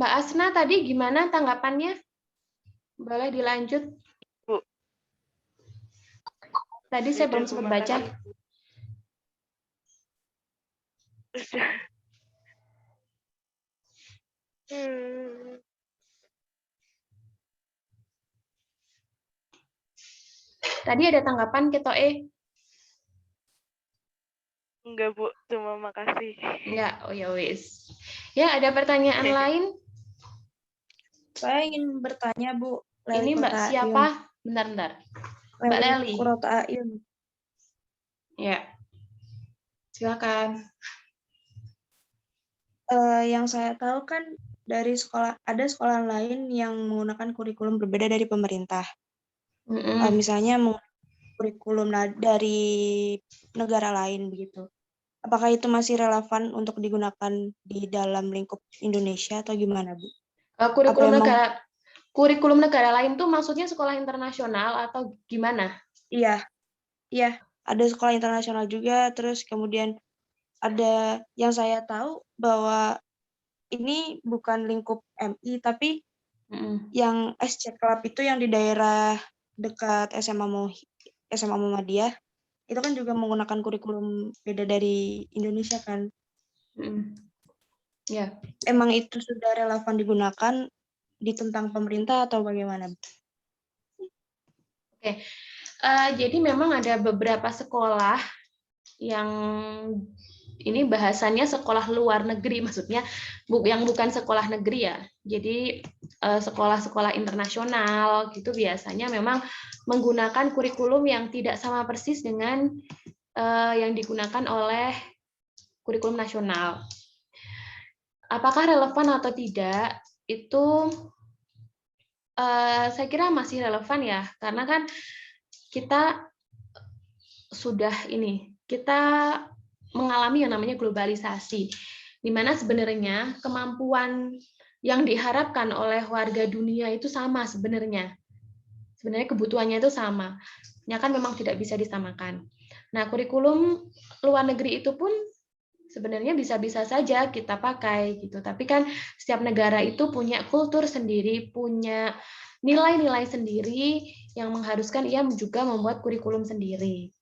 Mbak Asna tadi gimana tanggapannya? Boleh dilanjut? Bu. Tadi saya belum sempat baca. Tadi ada tanggapan Ketoe? Enggak, Bu. Cuma makasih. Enggak, oh ya wis. Ya, ada pertanyaan lain? Saya ingin bertanya, Bu. Ini Mbak siapa? Bentar. Mbak Leli. Kurota Ayun. Ya. Silakan. Yang saya tahu kan dari ada sekolah lain yang menggunakan kurikulum berbeda dari pemerintah. Misalnya kurikulum dari negara lain begitu. Apakah itu masih relevan untuk digunakan di dalam lingkup Indonesia atau gimana, Bu? Kurikulum negara lain tuh maksudnya sekolah internasional atau gimana? Iya, ada sekolah internasional juga, terus kemudian ada yang saya tahu bahwa ini bukan lingkup MI, tapi yang SC Club itu yang di daerah dekat SMA Muhammadiyah, itu kan juga menggunakan kurikulum beda dari Indonesia kan? Ya. Emang itu sudah relevan digunakan ditentang pemerintah atau bagaimana? Oke. Jadi memang ada beberapa sekolah yang ini bahasannya sekolah luar negeri, maksudnya yang bukan sekolah negeri ya. Jadi sekolah-sekolah internasional gitu biasanya memang menggunakan kurikulum yang tidak sama persis dengan yang digunakan oleh kurikulum nasional. Apakah relevan atau tidak? Itu saya kira masih relevan ya, karena kan kita mengalami yang namanya globalisasi, di mana sebenarnya kemampuan yang diharapkan oleh warga dunia itu sama sebenarnya. Sebenarnya kebutuhannya itu sama. Ya kan memang tidak bisa disamakan. Nah, kurikulum luar negeri itu pun sebenarnya bisa-bisa saja kita pakai gitu. Tapi kan setiap negara itu punya kultur sendiri, punya nilai-nilai sendiri yang mengharuskan ia juga membuat kurikulum sendiri.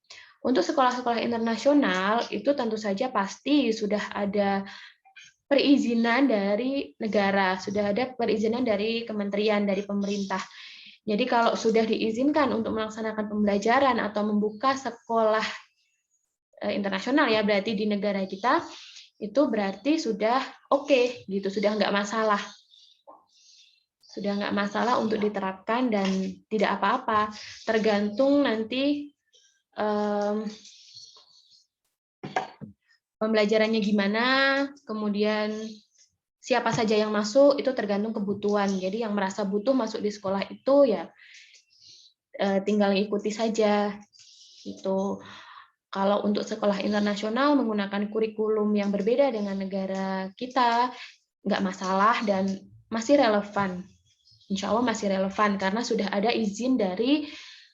Untuk sekolah-sekolah internasional itu tentu saja pasti sudah ada perizinan dari negara, sudah ada perizinan dari kementerian, dari pemerintah. Jadi kalau sudah diizinkan untuk melaksanakan pembelajaran atau membuka sekolah internasional ya berarti di negara kita, itu berarti sudah oke, gitu, sudah nggak masalah. Sudah nggak masalah untuk diterapkan dan tidak apa-apa. Tergantung nanti pembelajarannya gimana, kemudian siapa saja yang masuk, itu tergantung kebutuhan. Jadi yang merasa butuh masuk di sekolah itu ya tinggal ikuti saja. Gitu. Kalau untuk sekolah internasional menggunakan kurikulum yang berbeda dengan negara kita, nggak masalah dan masih relevan. Insya Allah masih relevan karena sudah ada izin dari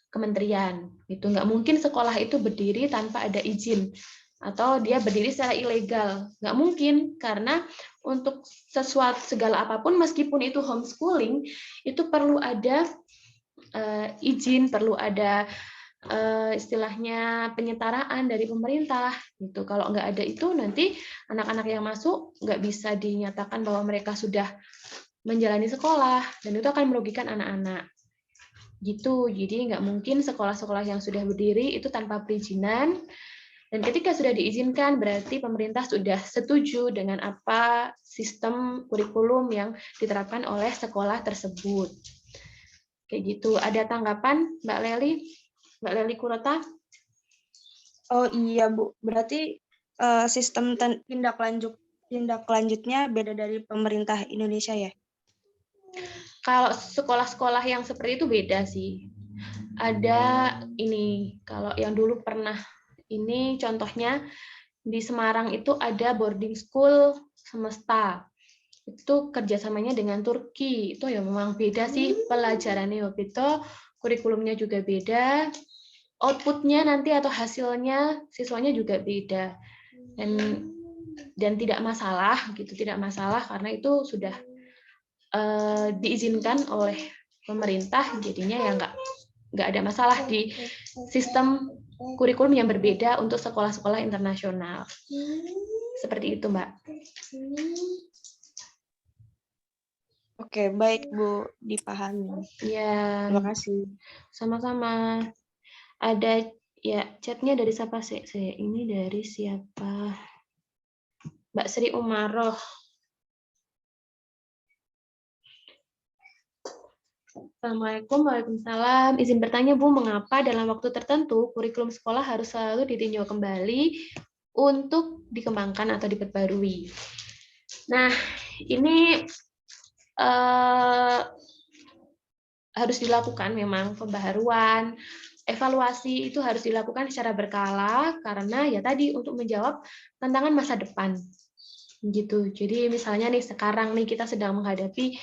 kementerian. Itu nggak mungkin sekolah itu berdiri tanpa ada izin atau dia berdiri secara ilegal. Nggak mungkin, karena untuk segala apapun, meskipun itu homeschooling, itu perlu ada izin, perlu ada istilahnya penyetaraan dari pemerintah. Gitu. Kalau nggak ada itu, nanti anak-anak yang masuk nggak bisa dinyatakan bahwa mereka sudah menjalani sekolah, dan itu akan merugikan anak-anak. Gitu. Jadi nggak mungkin sekolah-sekolah yang sudah berdiri itu tanpa perizinan. Dan ketika sudah diizinkan, berarti pemerintah sudah setuju dengan apa sistem kurikulum yang diterapkan oleh sekolah tersebut. Kayak gitu. Ada tanggapan, Mbak Leli? Mbak Leli Kurota? Oh iya, Bu. Berarti sistem tindak lanjutnya beda dari pemerintah Indonesia ya? Kalau sekolah-sekolah yang seperti itu beda sih. Ada ini, kalau yang dulu pernah ini contohnya di Semarang itu ada boarding school semesta. Itu kerjasamanya dengan Turki. Itu ya memang beda sih pelajarannya waktu itu, kurikulumnya juga beda, outputnya nanti atau hasilnya siswanya juga beda. Dan tidak masalah gitu, tidak masalah karena itu sudah diizinkan oleh pemerintah, jadinya ya nggak ada masalah di sistem kurikulum yang berbeda untuk sekolah-sekolah internasional. Seperti itu, Mbak. Oke, baik Bu, dipahami. Ya, Terima kasih. sama-sama. Ada ya chatnya dari siapa sih? Ini dari siapa? Mbak Sri Umaroh. Assalamualaikum, waalaikumsalam. Izin bertanya Bu, mengapa dalam waktu tertentu kurikulum sekolah harus selalu ditinjau kembali untuk dikembangkan atau diperbarui? Nah, ini harus dilakukan memang pembaharuan, evaluasi itu harus dilakukan secara berkala karena ya tadi untuk menjawab tantangan masa depan. Gitu. Jadi misalnya nih sekarang nih kita sedang menghadapi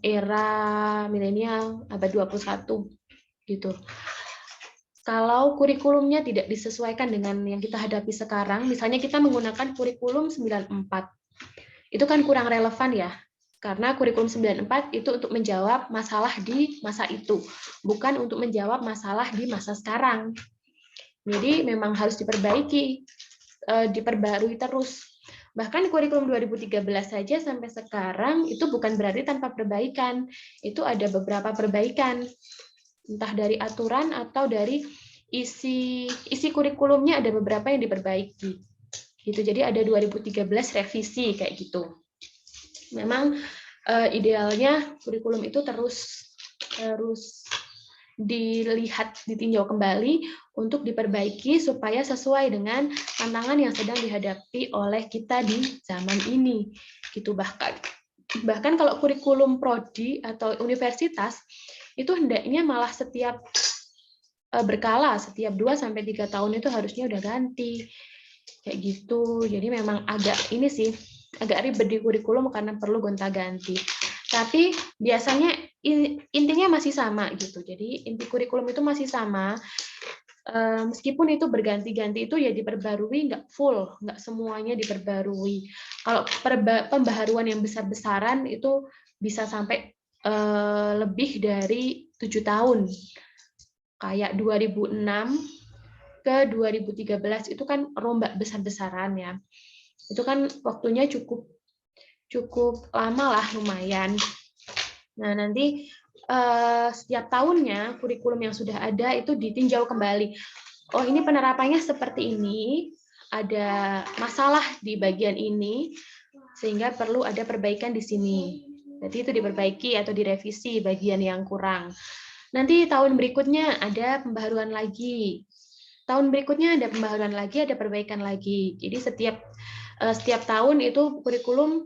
era milenial abad 21 gitu. Kalau kurikulumnya tidak disesuaikan dengan yang kita hadapi sekarang, misalnya kita menggunakan kurikulum 94. Itu kan kurang relevan ya. Karena kurikulum 94 itu untuk menjawab masalah di masa itu, bukan untuk menjawab masalah di masa sekarang. Jadi memang harus diperbaiki, diperbarui terus. Bahkan kurikulum 2013 saja sampai sekarang itu bukan berarti tanpa perbaikan. Itu ada beberapa perbaikan. Entah dari aturan atau dari isi kurikulumnya ada beberapa yang diperbaiki. Gitu. Jadi ada 2013 revisi kayak gitu. Memang idealnya kurikulum itu terus dilihat, ditinjau kembali untuk diperbaiki supaya sesuai dengan tantangan yang sedang dihadapi oleh kita di zaman ini. Gitu. Bahkan kalau kurikulum prodi atau universitas itu hendaknya malah setiap berkala, setiap 2-3 tahun itu harusnya udah ganti. Kayak gitu. Jadi memang agak ini sih, agak ribet di kurikulum karena perlu gonta-ganti. Tapi biasanya intinya masih sama gitu. Jadi inti kurikulum itu masih sama. Meskipun itu berganti-ganti itu ya diperbarui nggak full, nggak semuanya diperbarui. Kalau pembaharuan yang besar-besaran itu bisa sampai lebih dari 7 tahun. Kayak 2006 ke 2013 itu kan rombak besar-besaran ya. Itu kan waktunya cukup lama lah, lumayan. Nah, nanti setiap tahunnya kurikulum yang sudah ada itu ditinjau kembali. Oh, ini penerapannya seperti ini, ada masalah di bagian ini, sehingga perlu ada perbaikan di sini. Jadi itu diperbaiki atau direvisi bagian yang kurang. Nanti tahun berikutnya ada pembaharuan lagi. Tahun berikutnya ada pembaharuan lagi, ada perbaikan lagi. Jadi setiap tahun itu kurikulum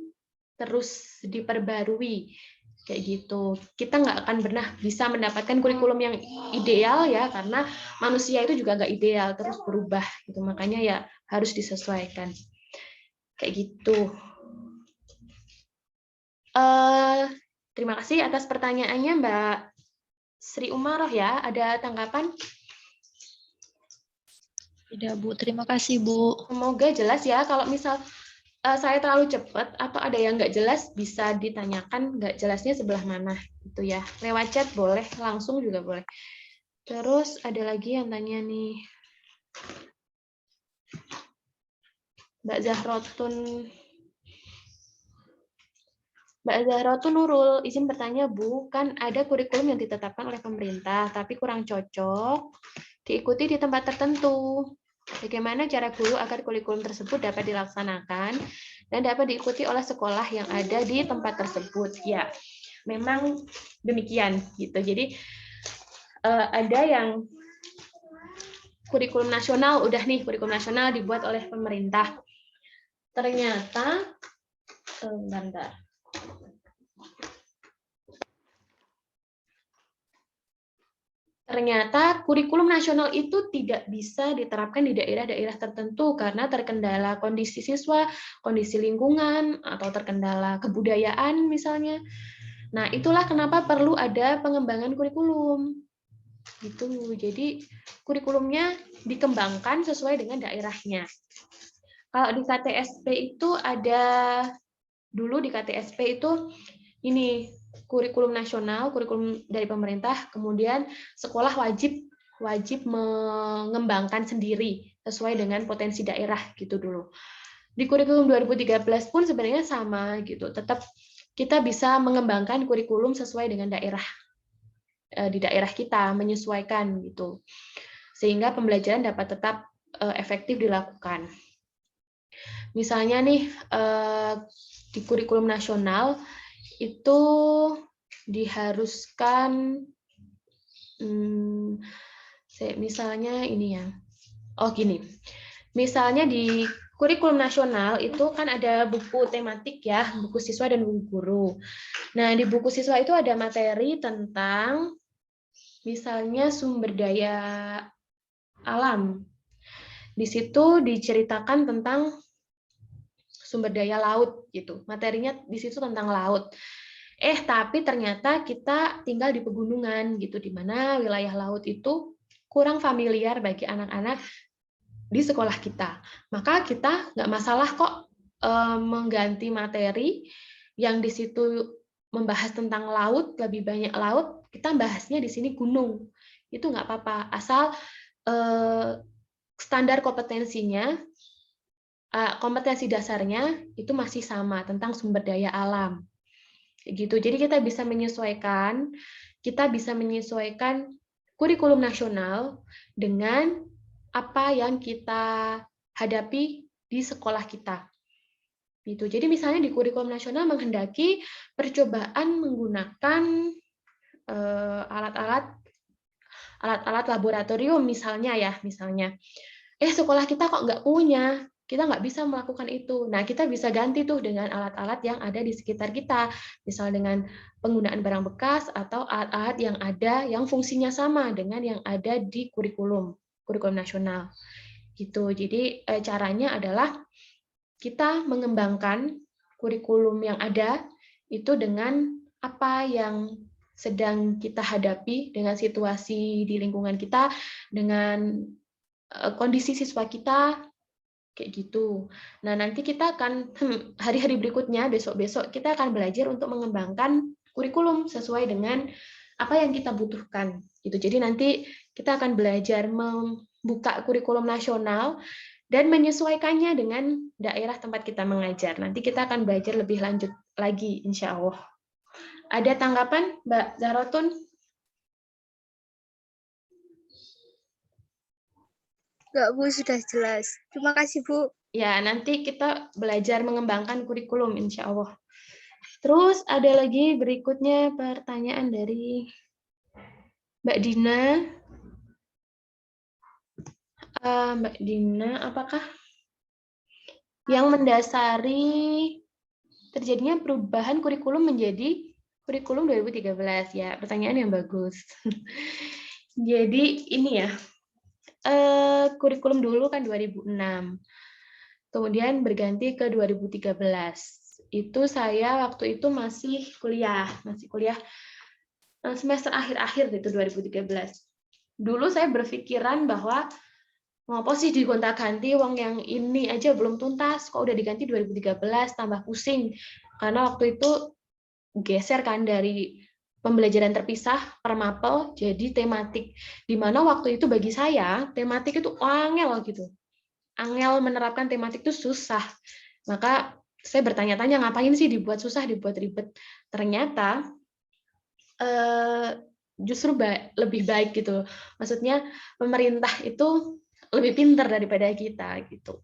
terus diperbarui kayak gitu. Kita nggak akan pernah bisa mendapatkan kurikulum yang ideal ya, karena manusia itu juga nggak ideal, terus berubah gitu. Makanya ya harus disesuaikan kayak gitu. Terima kasih atas pertanyaannya Mbak Sri Umaroh ya. Ada tanggapan? Tidak, Bu. Terima kasih, Bu. Semoga jelas ya. Kalau misal saya terlalu cepat atau ada yang nggak jelas, bisa ditanyakan nggak jelasnya sebelah mana gitu ya. Lewat chat boleh, langsung juga boleh. Terus ada lagi yang tanya nih, Mbak Zahrotun Nurul, izin bertanya Bu, kan ada kurikulum yang ditetapkan oleh pemerintah, tapi kurang cocok diikuti di tempat tertentu. Bagaimana cara guru agar kurikulum tersebut dapat dilaksanakan dan dapat diikuti oleh sekolah yang ada di tempat tersebut? Ya, memang demikian gitu. Jadi ada yang kurikulum nasional, udah nih kurikulum nasional dibuat oleh pemerintah. Ternyata, bentar. Ternyata kurikulum nasional itu tidak bisa diterapkan di daerah-daerah tertentu karena terkendala kondisi siswa, kondisi lingkungan, atau terkendala kebudayaan misalnya. Nah, itulah kenapa perlu ada pengembangan kurikulum. Gitu. Jadi kurikulumnya dikembangkan sesuai dengan daerahnya. Kalau di KTSP itu ada, dulu di KTSP itu ini kurikulum nasional, kurikulum dari pemerintah, kemudian sekolah wajib mengembangkan sendiri sesuai dengan potensi daerah gitu dulu. Di kurikulum 2013 pun sebenarnya sama gitu, tetap kita bisa mengembangkan kurikulum sesuai dengan daerah di daerah kita, menyesuaikan gitu, sehingga pembelajaran dapat tetap efektif dilakukan. Misalnya nih di kurikulum nasional itu diharuskan, misalnya ini ya, gini, misalnya di kurikulum nasional itu kan ada buku tematik ya, buku siswa dan buku guru. Nah, di buku siswa itu ada materi tentang misalnya sumber daya alam. Di situ diceritakan tentang sumber daya laut gitu. Materinya di situ tentang laut. Tapi ternyata kita tinggal di pegunungan gitu, di mana wilayah laut itu kurang familiar bagi anak-anak di sekolah kita. Maka kita nggak masalah kok mengganti materi yang di situ membahas tentang laut, lebih banyak laut, kita bahasnya di sini gunung. Itu nggak apa-apa, asal standar kompetensinya, kompetensi dasarnya itu masih sama tentang sumber daya alam. Gitu. Jadi kita bisa menyesuaikan kurikulum nasional dengan apa yang kita hadapi di sekolah kita. Gitu. Jadi misalnya di kurikulum nasional menghendaki percobaan menggunakan alat-alat laboratorium misalnya. Sekolah kita kok nggak punya, kita nggak bisa melakukan itu. Nah, kita bisa ganti tuh dengan alat-alat yang ada di sekitar kita, misal dengan penggunaan barang bekas atau alat-alat yang ada yang fungsinya sama dengan yang ada di kurikulum nasional. Gitu. Jadi caranya adalah kita mengembangkan kurikulum yang ada itu dengan apa yang sedang kita hadapi, dengan situasi di lingkungan kita, dengan kondisi siswa kita, kayak gitu. Nah, nanti kita akan hari-hari berikutnya, besok-besok kita akan belajar untuk mengembangkan kurikulum sesuai dengan apa yang kita butuhkan. Gitu. Jadi nanti kita akan belajar membuka kurikulum nasional dan menyesuaikannya dengan daerah tempat kita mengajar. Nanti kita akan belajar lebih lanjut lagi, insya Allah. Ada tanggapan, Mbak Zahrotun? Enggak, Bu, sudah jelas. Terima kasih, Bu. Ya, nanti kita belajar mengembangkan kurikulum, insya Allah. Terus ada lagi berikutnya pertanyaan dari Mbak Dina. Mbak Dina, apakah yang mendasari terjadinya perubahan kurikulum menjadi kurikulum 2013? Ya, pertanyaan yang bagus. Jadi ini ya, kurikulum dulu kan 2006. Kemudian berganti ke 2013. Itu saya waktu itu masih kuliah semester akhir-akhir itu 2013. Dulu saya berpikiran bahwa ngapa sih digonta-ganti, wong yang ini aja belum tuntas, kok udah diganti 2013, tambah pusing. Karena waktu itu geser kan dari pembelajaran terpisah per mapel jadi tematik. Di mana waktu itu bagi saya tematik itu angel gitu. Angel menerapkan tematik itu susah. Maka saya bertanya-tanya ngapain sih dibuat susah, dibuat ribet. Ternyata justru lebih baik gitu. Maksudnya pemerintah itu lebih pintar daripada kita gitu.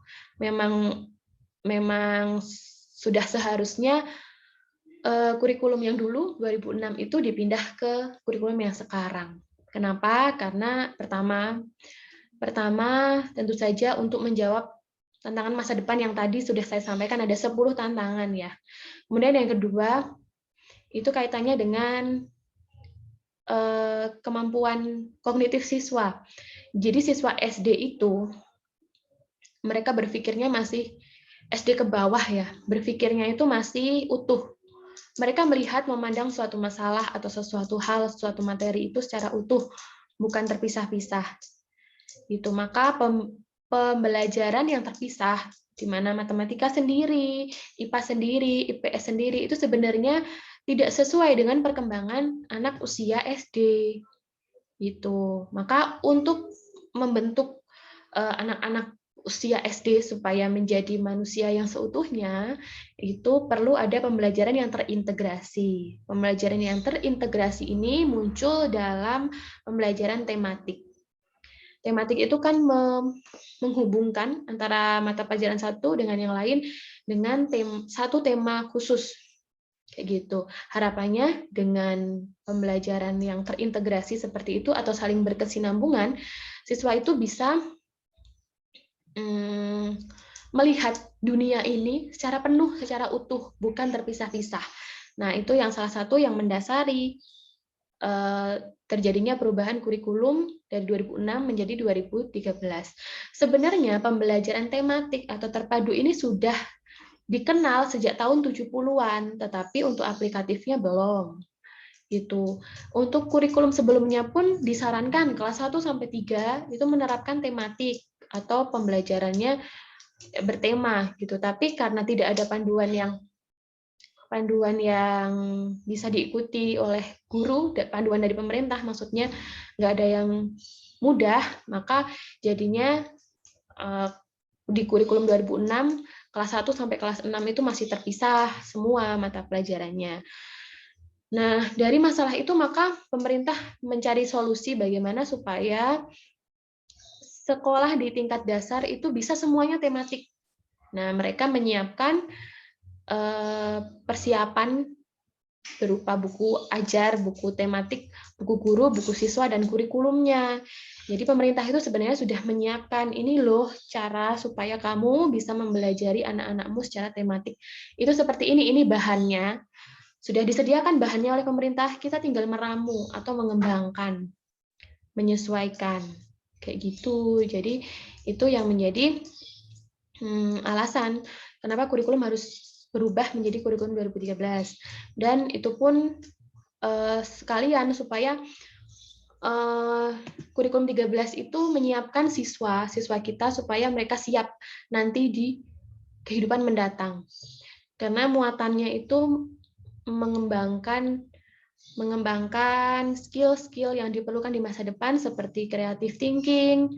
Memang sudah seharusnya kurikulum yang dulu 2006 itu dipindah ke kurikulum yang sekarang. Kenapa? Karena pertama tentu saja untuk menjawab tantangan masa depan yang tadi sudah saya sampaikan ada 10 tantangan ya. Kemudian yang kedua itu kaitannya dengan kemampuan kognitif siswa. Jadi siswa SD itu mereka berpikirnya masih SD ke bawah ya, berpikirnya itu masih utuh. Mereka melihat memandang suatu masalah atau sesuatu hal, suatu materi itu secara utuh, bukan terpisah-pisah. Gitu. Maka pembelajaran yang terpisah, di mana matematika sendiri, IPA sendiri, IPS sendiri, itu sebenarnya tidak sesuai dengan perkembangan anak usia SD. Gitu. Maka untuk membentuk anak-anak usia SD supaya menjadi manusia yang seutuhnya, itu perlu ada pembelajaran yang terintegrasi. Pembelajaran yang terintegrasi ini muncul dalam pembelajaran tematik. Tematik itu kan menghubungkan antara mata pelajaran satu dengan yang lain dengan satu tema khusus. Kayak gitu. Harapannya dengan pembelajaran yang terintegrasi seperti itu atau saling berkesinambungan, siswa itu bisa melihat dunia ini secara penuh, secara utuh, bukan terpisah-pisah. Nah, itu yang salah satu yang mendasari terjadinya perubahan kurikulum dari 2006 menjadi 2013. Sebenarnya pembelajaran tematik atau terpadu ini sudah dikenal sejak tahun 70-an, tetapi untuk aplikatifnya belum. Gitu. Untuk kurikulum sebelumnya pun disarankan kelas 1 sampai 3 itu menerapkan tematik atau pembelajarannya bertema gitu. Tapi karena tidak ada panduan yang bisa diikuti oleh guru, panduan dari pemerintah maksudnya nggak ada yang mudah, maka jadinya di kurikulum 2006 kelas 1 sampai kelas 6 itu masih terpisah semua mata pelajarannya. Nah, dari masalah itu maka pemerintah mencari solusi bagaimana supaya sekolah di tingkat dasar itu bisa semuanya tematik. Nah, mereka menyiapkan persiapan berupa buku ajar, buku tematik, buku guru, buku siswa, dan kurikulumnya. Jadi pemerintah itu sebenarnya sudah menyiapkan ini loh cara supaya kamu bisa mempelajari anak-anakmu secara tematik. Itu seperti ini bahannya. Sudah disediakan bahannya oleh pemerintah, kita tinggal meramu atau mengembangkan, menyesuaikan. Kayak gitu. Jadi itu yang menjadi alasan kenapa kurikulum harus berubah menjadi kurikulum 2013. Dan itu pun sekalian supaya kurikulum 13 itu menyiapkan siswa kita supaya mereka siap nanti di kehidupan mendatang. Karena muatannya itu mengembangkan skill-skill yang diperlukan di masa depan seperti creative thinking,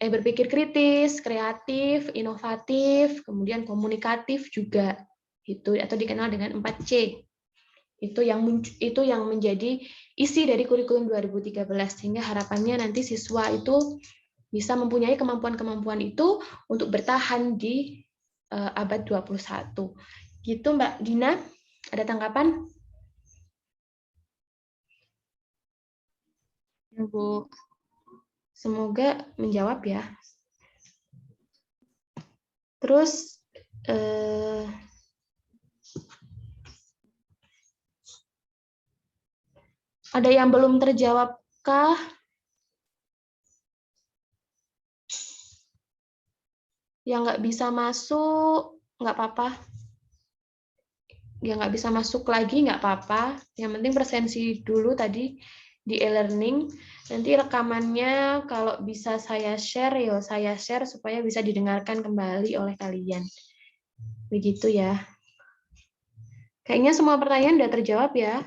berpikir kritis, kreatif, inovatif, kemudian komunikatif juga, itu atau dikenal dengan 4C. Itu yang menjadi isi dari kurikulum 2013, sehingga harapannya nanti siswa itu bisa mempunyai kemampuan-kemampuan itu untuk bertahan di abad 21. Gitu Mbak Dina, ada tanggapan? Ya, Bu. Semoga menjawab ya. Terus ada yang belum terjawabkah? Yang nggak bisa masuk, nggak apa-apa. Yang nggak bisa masuk lagi, nggak apa-apa. Yang penting presensi dulu tadi di e-learning. Nanti rekamannya kalau bisa saya share, ya saya share supaya bisa didengarkan kembali oleh kalian. Begitu ya. Kayaknya semua pertanyaan udah terjawab ya.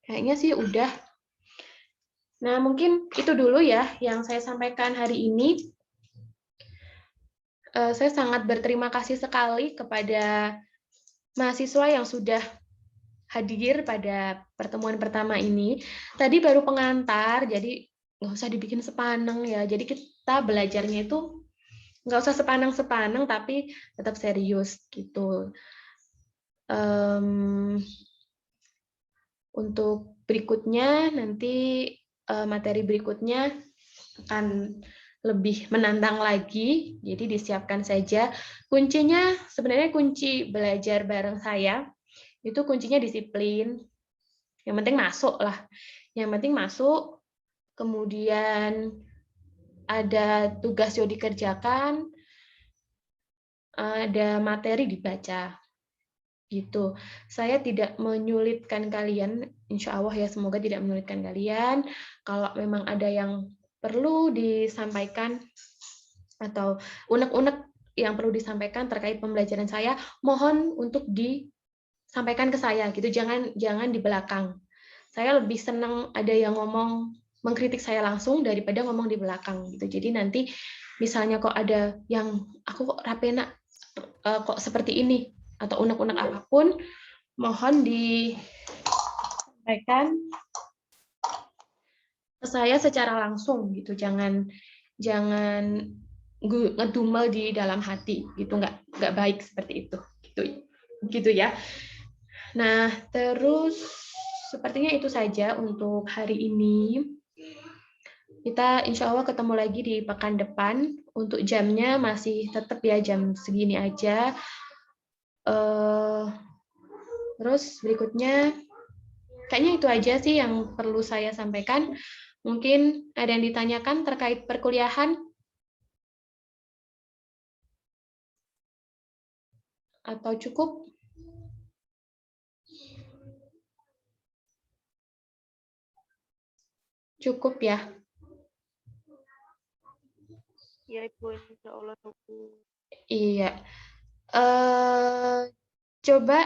Kayaknya sih udah. Nah, mungkin itu dulu ya yang saya sampaikan hari ini. Saya sangat berterima kasih sekali kepada mahasiswa yang sudah hadir pada pertemuan pertama ini. Tadi baru pengantar, jadi nggak usah dibikin sepaneng ya. Jadi kita belajarnya itu nggak usah sepaneng-sepaneng, tapi tetap serius gitu. Untuk berikutnya, nanti materi berikutnya akan lebih menantang lagi, jadi disiapkan saja. Kuncinya, sebenarnya kunci belajar bareng saya, itu kuncinya disiplin. Yang penting masuk lah. Yang penting masuk, kemudian ada tugas yang dikerjakan, ada materi dibaca. Gitu. Saya tidak menyulitkan kalian, insya Allah ya, semoga tidak menyulitkan kalian. Kalau memang ada yang perlu disampaikan atau unek-unek yang perlu disampaikan terkait pembelajaran saya, mohon untuk disampaikan ke saya gitu. Jangan di belakang. Saya lebih senang ada yang ngomong mengkritik saya langsung daripada ngomong di belakang gitu. Jadi nanti misalnya kok ada yang aku kok Rapena kok seperti ini atau unek-unek apapun, mohon disampaikan ke saya secara langsung gitu. Jangan ngedumel di dalam hati gitu, nggak baik seperti itu gitu ya. Nah, terus sepertinya itu saja untuk hari ini. Kita insya Allah ketemu lagi di pekan depan. Untuk jamnya masih tetap ya jam segini aja. Terus berikutnya, kayaknya itu aja sih yang perlu saya sampaikan. Mungkin ada yang ditanyakan terkait perkuliahan? Atau cukup? Cukup ya? Ya Ibu, insya Allah cukup. Iya. Coba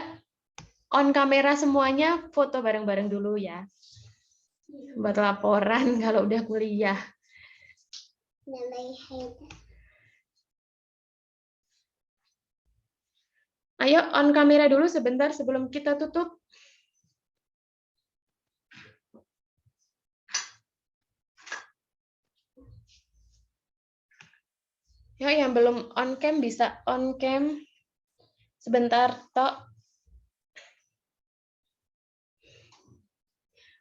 on kamera semuanya foto bareng-bareng dulu ya. Buat laporan kalau udah kuliah. Ayo on kamera dulu sebentar sebelum kita tutup. Ya, yang belum on cam bisa on cam sebentar, Tok.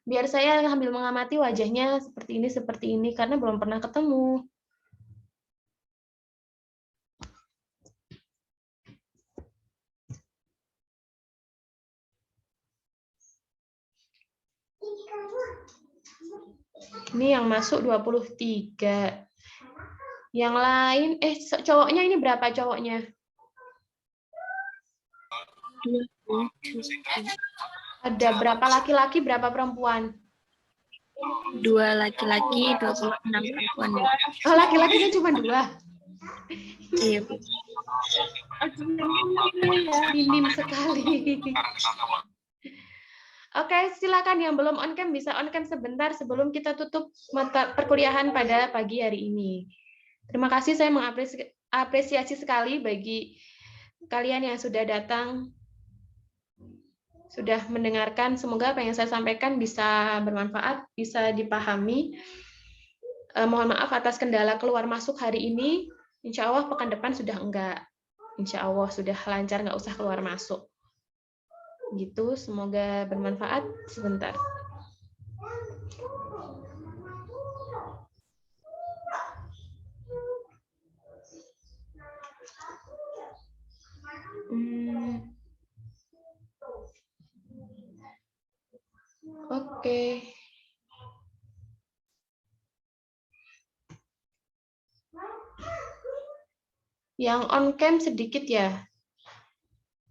Biar saya sambil mengamati wajahnya seperti ini, karena belum pernah ketemu. Ini yang masuk 23. Yang lain, cowoknya ini berapa cowoknya? Ada berapa laki-laki, berapa perempuan? 2 laki-laki, 26 perempuan. Oh, laki-lakinya cuma 2. Iya, Bu. Minim sekali. Oke, silakan yang belum on cam bisa on cam sebentar sebelum kita tutup mata perkuliahan pada pagi hari ini. Terima kasih, saya mengapresiasi sekali bagi kalian yang sudah datang, sudah mendengarkan. Semoga apa yang saya sampaikan bisa bermanfaat, bisa dipahami. Mohon maaf atas kendala keluar masuk hari ini. Insya Allah pekan depan sudah enggak. Insya Allah sudah lancar, nggak usah keluar masuk. Gitu, semoga bermanfaat. Sebentar. Oke. Yang on cam sedikit ya.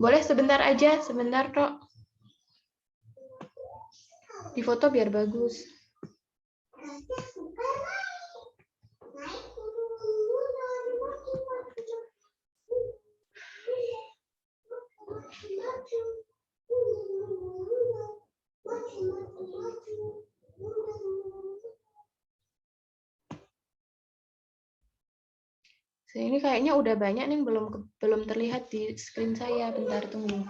Boleh sebentar aja, sebentar Kok. Di foto biar bagus. Ini kayaknya udah banyak nih belum terlihat di screen saya. Bentar, tunggu.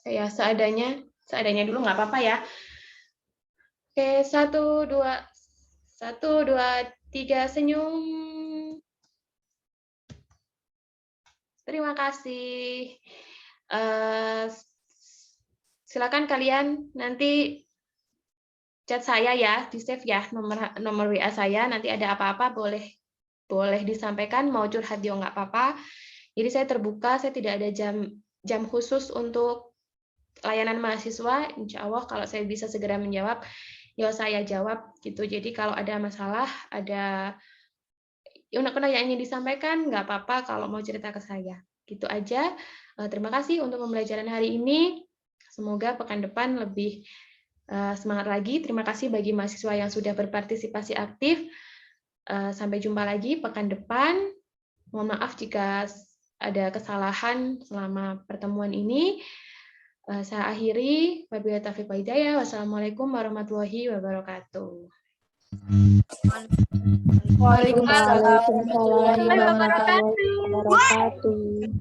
Ya, seadanya dulu nggak apa-apa ya. Oke, 1, 2, 3, senyum. Terima kasih. Silakan kalian nanti chat saya ya, di save ya nomor WA saya. Nanti ada apa-apa boleh disampaikan, mau curhat juga nggak apa-apa. Jadi saya terbuka, saya tidak ada jam khusus untuk layanan mahasiswa. Insya Allah kalau saya bisa segera menjawab, ya saya jawab gitu. Jadi kalau ada masalah, ada unek-unek yang ingin disampaikan, nggak apa-apa kalau mau cerita ke saya. Gitu aja. Terima kasih untuk pembelajaran hari ini. Semoga pekan depan lebih semangat lagi. Terima kasih bagi mahasiswa yang sudah berpartisipasi aktif. Sampai jumpa lagi pekan depan. Mohon maaf jika ada kesalahan selama pertemuan ini. Saya akhiri. Wabillahi taufiq wal hidayah. Wassalamualaikum warahmatullahi wabarakatuh. Waalaikumsalam warahmatullahi wabarakatuh. warahmatullahi wabarakatuh.